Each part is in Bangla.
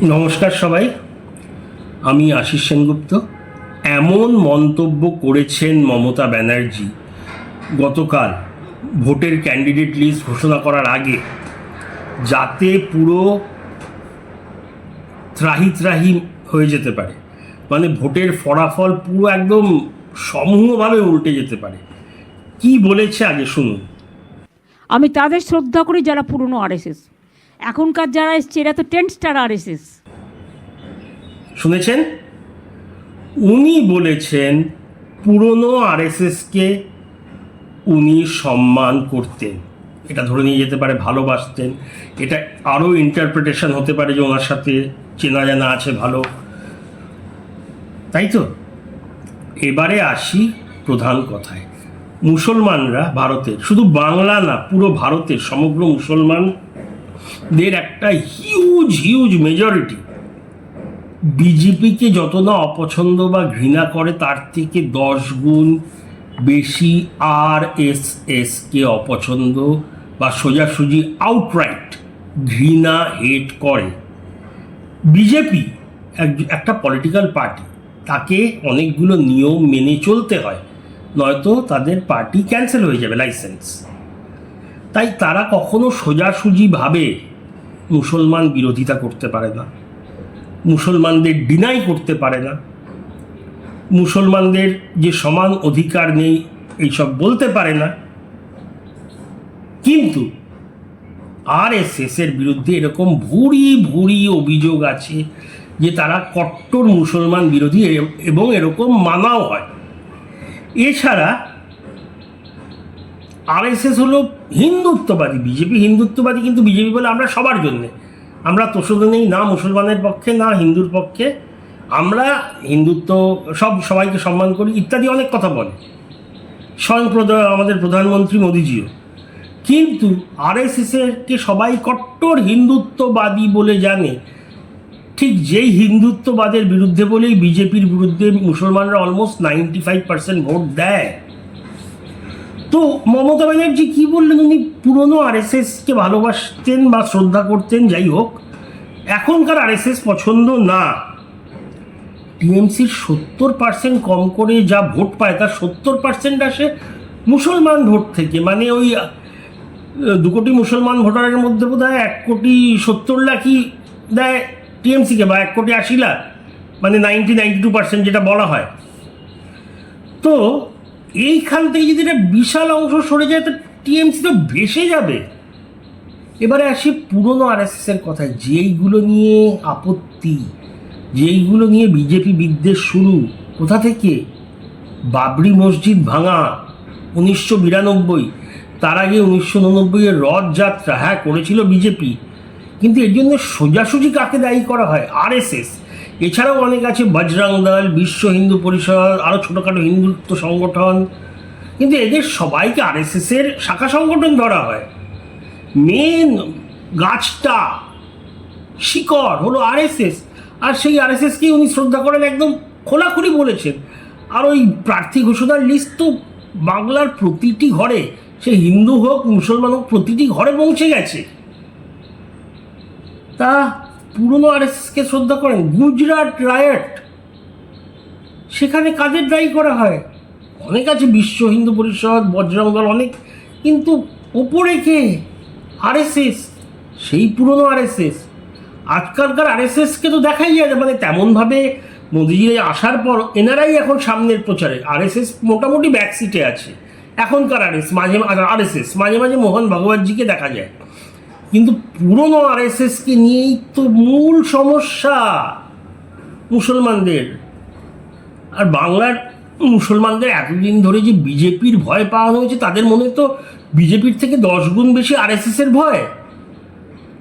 নমস্কার সবাই, আমি আশিস সেনগুপ্ত। এমন মন্তব্য করেছেন মমতা ব্যানার্জি গতকাল ভোটের ক্যান্ডিডেট লিস্ট ঘোষণা করার আগে, যাতে পুরো ত্রাহি ত্রাহি হয়ে যেতে পারে। মানে ভোটের ফলাফল পুরো একদম সমূহভাবে উল্টে যেতে পারে। কি বলেছে আগে শুনুন। আমি তাদের শ্রদ্ধা করি যারা পুরনো আরএসএস। এখনকার যারা এসছে এরা তো 10 স্টার আরএসএস। শুনেছেন? উনি বলেছেন পুরনো আরএসএসকে উনি সম্মান করতেন। এটা ধরে নিয়ে যেতে পারে ভালোবাসতেন, এটা আরও ইন্টারপ্রিটেশন হতে পারে যে ওনার সাথে চেনা জানা আছে ভালো, তাই তো। এবারে আসি প্রধান কথায়। মুসলমানরা ভারতের, শুধু বাংলা না পুরো ভারতের সমগ্র মুসলমানদের একটা হিউজ মেজরিটি বিজেপিকে যত না অপছন্দ বা ঘৃণা করে, তার থেকে 10 গুণ বেশি আরএসএসকে অপছন্দ বা সোজাসুজি আউটরাইট ঘৃণা হেট করে। বিজেপি একটা পলিটিক্যাল পার্টি, তাকে অনেকগুলো নিয়ম মেনে চলতে হয়, নয়তো তাদের পার্টি ক্যান্সেল হয়ে যাবে লাইসেন্স। তাই তারা কখনো সোজাসুজিভাবে মুসলমান বিরোধিতা করতে পারে না, মুসলমানদের ডিনাই করতে পারে না, মুসলমানদের যে সমান অধিকার নেই এইসব বলতে পারে না। কিন্তু আরএসএস এর বিরুদ্ধে এরকম ভুরি অভিযোগ আছে যে তারা কট্টর মুসলমান বিরোধী, এবং এরকম মানাও হয়। এছাড়া আরএসএস হলো হিন্দুত্ববাদী, বিজেপি হিন্দুত্ববাদী, কিন্তু বিজেপি বলে আমরা সবার জন্যে, আমরা তোষণ নেই না মুসলমানের পক্ষে না হিন্দুর পক্ষে, আমরা হিন্দুত্ব সবাইকে সম্মান করি ইত্যাদি অনেক কথা বলে, স্বয়ং আমাদের প্রধানমন্ত্রী মোদিজিও। কিন্তু আরএসএসকে সবাই কট্টর হিন্দুত্ববাদী বলে জানে, ঠিক যেই হিন্দুত্ববাদের বিরুদ্ধে বলেই বিজেপির বিরুদ্ধে মুসলমানরা অলমোস্ট 95% ভোট দেয়। তো মমতা ব্যানার্জি কি বললেন, উনি পুরনো আরএসএসকে ভালোবাসতেন বা শ্রদ্ধা করতেন, যাই হোক, এখনকার আরএসএস পছন্দ না। টিএমসির 70% কম করে যা ভোট পায় তার 70% আসে মুসলমান ভোট থেকে। মানে ওই 2 কোটি মুসলমান ভোটারের মধ্যে বোধ হয় 1,70,00,000 দেয় টিএমসিকে, বা 1,80,00,000, মানে 92% যেটা বলা হয়। তো এইখান থেকে যদি একটা বিশাল অংশ সরে যায় তো টিএমসি তো ভেসে যাবে। এবারে আসি পুরনো আরএসএসের কথায়, যেইগুলো নিয়ে আপত্তি, যেইগুলো নিয়ে বিজেপি বিদ্বেষ শুরু, কোথা থেকে? বাবরি মসজিদ ভাঙা 1992, তার আগে 1989 রথযাত্রা, হ্যাঁ করেছিল বিজেপি, কিন্তু এর জন্য সোজাসুজি কাকে দায়ী করা হয়? আরএসএস। এছাড়াও অনেক আছে, বজরং দল, বিশ্ব হিন্দু পরিষদ, আরও ছোটোখাটো হিন্দুত্ব সংগঠন, কিন্তু এদের সবাইকে আরএসএসের শাখা সংগঠন ধরা হয়। মেন গাছটা, শিকড় হলো আরএসএস, আর সেই আরএসএসকেই উনি শ্রদ্ধা করেন, একদম খোলাখুলি বলেছেন। আর ওই প্রার্থী ঘোষণার লিস্ট তো বাংলার প্রতিটি ঘরে, সে হিন্দু হোক মুসলমান হোক, প্রতিটি ঘরে পৌঁছে গেছে। তা পুরনো আরএসএসকে শ্রদ্ধা করেন। গুজরাট রায়ট, সেখানে কাদের দায়ী করা হয়? অনেক আছে, বিশ্ব হিন্দু পরিষদ, বজরং দল, অনেক, কিন্তু ওপরে কে? আরএসএস, সেই পুরনো আরএসএস। আজকালকার আরএসএসকে তো দেখাই যায় না, মানে তেমনভাবে মোদিজি আসার পর এনারাই এখন সামনের প্রচারে, আরএসএস মোটামুটি ব্যাক সিটে আছে। এখনকার আরএসএস মাঝে মাঝে মোহন ভগবতজিকে দেখা যায়, কিন্তু পুরনো আরএসএসকে নিয়েই তো মূল সমস্যা মুসলমানদের। আর বাংলার মুসলমানদের এতদিন ধরে যে বিজেপির ভয় পাওয়া হয়েছে, তাদের মনে তো বিজেপির থেকে 10 গুণ বেশি আরএসএসের ভয়।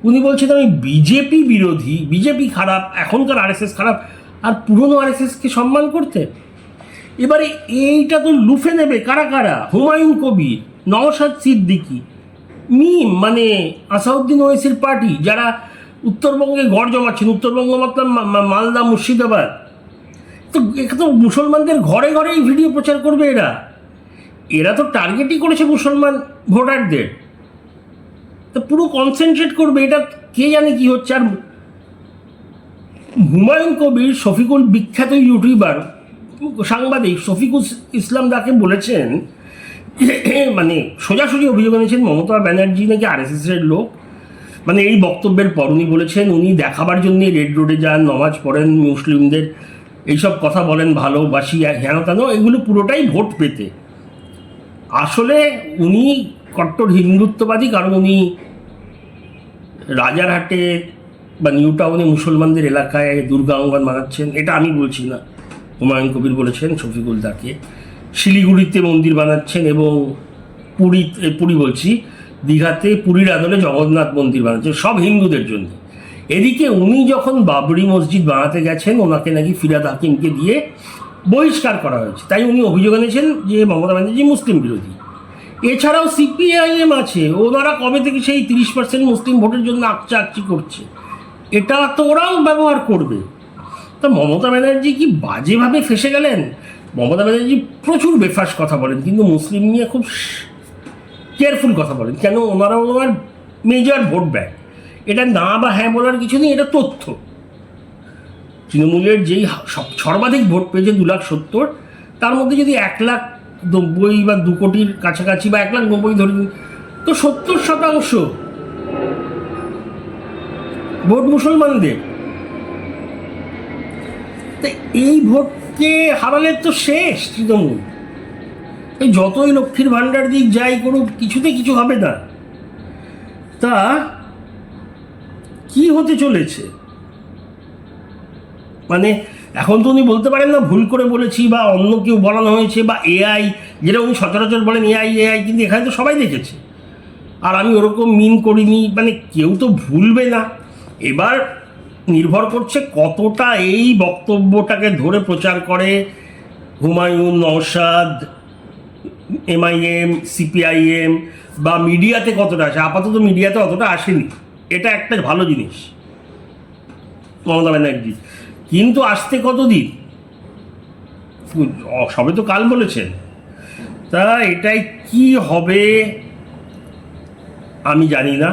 উনি বলছেন আমি বিজেপি বিরোধী, বিজেপি খারাপ, এখনকার আরএসএস খারাপ, আর পুরনো আরএসএসকে সম্মান করতে। এবারে এইটা তো লুফে নেবে কারা কারা? হুমায়ুন কবির, নওশাদ সিদ্দিকী, মিম মানে আসাউদ্দিন ওয়েসির পার্টি, যারা উত্তরবঙ্গে গড় জমাচ্ছেন, উত্তরবঙ্গ মতলব মালদা মুর্শিদাবাদ, তো এটা তো মুসলমানদের ঘরে ঘরে এই ভিডিও প্রচার করবে। এরা তো টার্গেটই করেছে মুসলমান ভোটারদের, তো পুরো কনসেন্ট্রেট করবে। এটা কে জানে কি হচ্ছে। আর হুমায়ুন কবির শফিকুল, বিখ্যাত ইউটিউবার সাংবাদিক শফিকুল ইসলাম দাকে বলেছেন, মানে সোজাসুজি অভিযোগ এনেছেন মমতা ব্যানার্জি নাকি আরএসএসের লোক। মানে এই বক্তব্যের পর উনি বলেছেন উনি দেখাবার জন্য রেড রোডে যান, নমাজ পড়েন, মুসলিমদের এইসব কথা বলেন, ভালোবাসি হেন তেন, এগুলো পুরোটাই ভোট পেতে। আসলে উনি কট্টর হিন্দুত্ববাদী, কারণ উনি রাজারহাটে বা নিউ টাউনে মুসলমানদের এলাকায় দুর্গা অঙ্গন বানাচ্ছেন। এটা আমি বলছি না, হুমায়ুন কবির বলেছেন শফিকুল দাকে। শিলিগুড়িতে মন্দির বানাচ্ছেন এবং পুরী বলছি দীঘাতে পুরীর আদলে জগন্নাথ মন্দির বানাচ্ছেন, সব হিন্দুদের জন্য। এদিকে উনি যখন বাবরি মসজিদ বানাতে গেছেন, ওনাকে নাকি ফিরহাদ হাকিমকে দিয়ে বহিষ্কার করা হয়েছে। তাই উনি অভিযোগ এনেছেন যে মমতা ব্যানার্জি মুসলিম বিরোধী। এছাড়াও সিপিআইএম আছে, ওনারা কবে থেকে সেই 30% মুসলিম ভোটের জন্য আকচি করছে, এটা তো ওরাও ব্যবহার করবে। তা মমতা ব্যানার্জি কি বাজেভাবে ফেসে গেলেন? মমতা ব্যানার্জি প্রচুর বেফাস কথা বলেন, কিন্তু মুসলিম নিয়ে খুব কেয়ারফুল কথা বলেন। কেন? ওনার মেজর ভোট ব্যাংক। এটা না বা হ্যাঁ বলার কিছু নেই, এটা তথ্য। তৃণমূলের যেই সর্বাধিক ভোট পেয়েছে 2,70,000, তার মধ্যে যদি 1,90,000 বা 2 কোটির কাছাকাছি বা 1,90,000 ধরে নিন, তো 70% ভোট মুসলমানদের। তা এই ভোটকে হারালে তো শেষ তৃণমূল। এই যতই লক্ষ্মীর ভাণ্ডার দিক যাই করুক, কিছুতে কিছু হবে না। তা কি হতে চলেছে? মানে এখন তো উনি বলতে পারেন না ভুল করে বলেছি বা অন্য কেউ বলানো হয়েছে বা এআই, যেটা উনি সচরাচর বলেন এআই, কিন্তু এখানে তো সবাই দেখেছে আর আমি ওরকম মিন করিনি। মানে কেউ তো ভুলবে না। এবার নির্ভর করছে কতটা এই বক্তব্যটাকে ধরে প্রচার করে হুমায়ুন, নওশাদ, এমআইএম, সিপিআইএম বা মিডিয়াতে কতটা আসে। আপাতত মিডিয়াতে অতটা আসেনি, এটা একটা ভালো জিনিস মমতা ব্যানার্জি। কিন্তু আসতে কতদিন? সবে তো কাল বলেছেন। তা এটাই কি হবে আমি জানি না।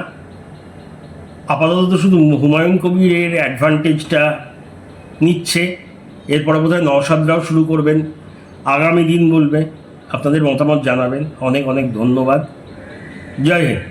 আপাতত তো শুধু হুমায়ুন কবিরের অ্যাডভান্টেজটা নিচ্ছে, এরপরে বোধহয় নওশাদরাও শুরু করবেন। আগামী দিন বলবে। আপনাদের মতামত জানাবেন। অনেক অনেক ধন্যবাদ। জয় হিন্দ।